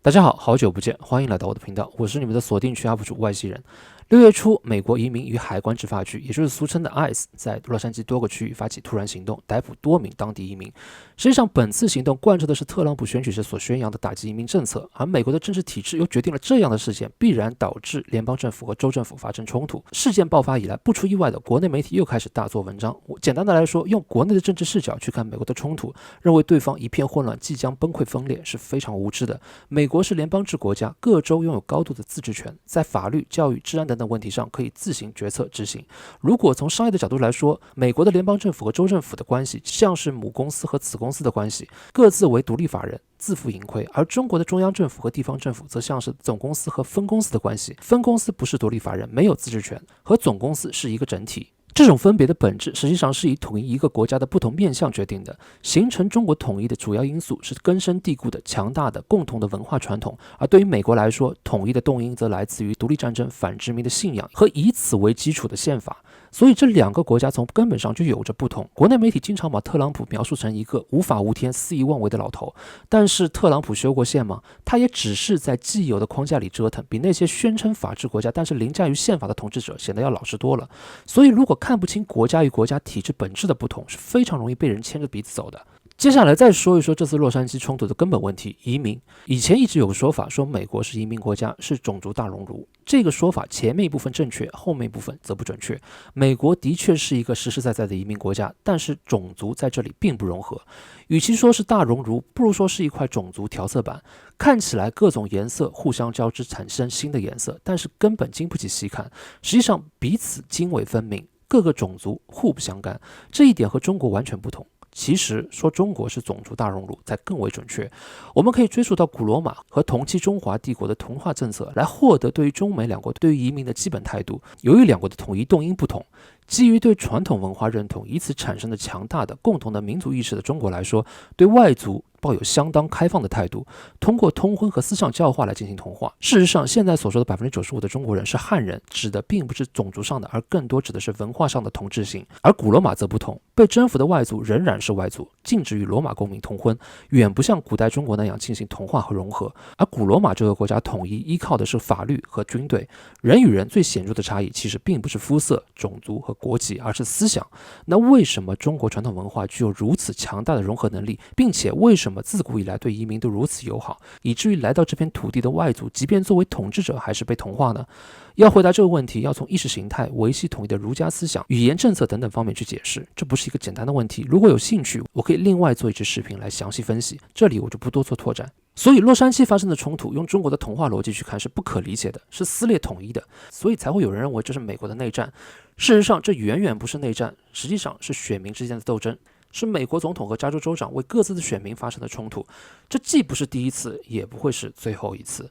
大家好，好久不见，欢迎来到我的频道，我是你们的锁定区 UP 主外星人。6月初，美国移民与海关执法局，也就是俗称的 ICE，在洛杉矶多个区域发起突然行动，逮捕多名当地移民。实际上，本次行动贯彻的是特朗普选举时所宣扬的打击移民政策，而美国的政治体制又决定了这样的事件必然导致联邦政府和州政府发生冲突。事件爆发以来，不出意外的，国内媒体又开始大做文章。简单的来说，用国内的政治视角去看美国的冲突，认为对方一片混乱，即将崩溃分裂，是非常无知的。美国是联邦制国家，各州拥有高度的自治权，在法律、教育、治安等等问题上可以自行决策执行。如果从商业的角度来说，美国的联邦政府和州政府的关系像是母公司和子公司的关系，各自为独立法人，自负盈亏；而中国的中央政府和地方政府则像是总公司和分公司的关系，分公司不是独立法人，没有自治权，和总公司是一个整体。这种分别的本质实际上是以统一一个国家的不同面向决定的。形成中国统一的主要因素是根深蒂固的强大的共同的文化传统，而对于美国来说，统一的动因则来自于独立战争、反殖民的信仰和以此为基础的宪法。所以这两个国家从根本上就有着不同。国内媒体经常把特朗普描述成一个无法无天、肆意妄为的老头，但是特朗普修过宪吗？他也只是在既有的框架里折腾，比那些宣称法治国家但是凌驾于宪法的统治者显得要老实多了。所以如果看不清国家与国家体制本质的不同，是非常容易被人牵着鼻子走的。接下来再说一说这次洛杉矶冲突的根本问题——移民。以前一直有个说法，说美国是移民国家，是种族大熔炉。这个说法前面一部分正确，后面一部分则不准确。美国的确是一个实实在在的移民国家，但是种族在这里并不融合。与其说是大熔炉，不如说是一块种族调色板。看起来各种颜色互相交织，产生新的颜色，但是根本经不起细看。实际上彼此经纬分明，各个种族互不相干，这一点和中国完全不同。其实说中国是种族大熔炉才更为准确。我们可以追溯到古罗马和同期中华帝国的同化政策，来获得对于中美两国对于移民的基本态度。由于两国的统一动因不同，基于对传统文化认同，以此产生的强大的共同的民族意识的中国来说，对外族抱有相当开放的态度，通过通婚和思想教化来进行同化。事实上，现在所说的95%的中国人是汉人，指的并不是种族上的，而更多指的是文化上的同质性。而古罗马则不同，被征服的外族仍然是外族，禁止与罗马公民通婚，远不像古代中国那样进行同化和融合。而古罗马这个国家统一依靠的是法律和军队，人与人最显著的差异其实并不是肤色、种族和国籍，而是思想。那为什么中国传统文化具有如此强大的融合能力，并且为什么自古以来对移民都如此友好，以至于来到这片土地的外族，即便作为统治者，还是被同化呢？要回答这个问题，要从意识形态、维系统一的儒家思想、语言政策等等方面去解释，这不是一个简单的问题。如果有兴趣，我可以另外做一支视频来详细分析，这里我就不多做拓展。所以洛杉矶发生的冲突，用中国的同化逻辑去看是不可理解的，是撕裂统一的，所以才会有人认为这是美国的内战。事实上，这远远不是内战，实际上是选民之间的斗争，是美国总统和加州州长为各自的选民发生的冲突。这既不是第一次，也不会是最后一次。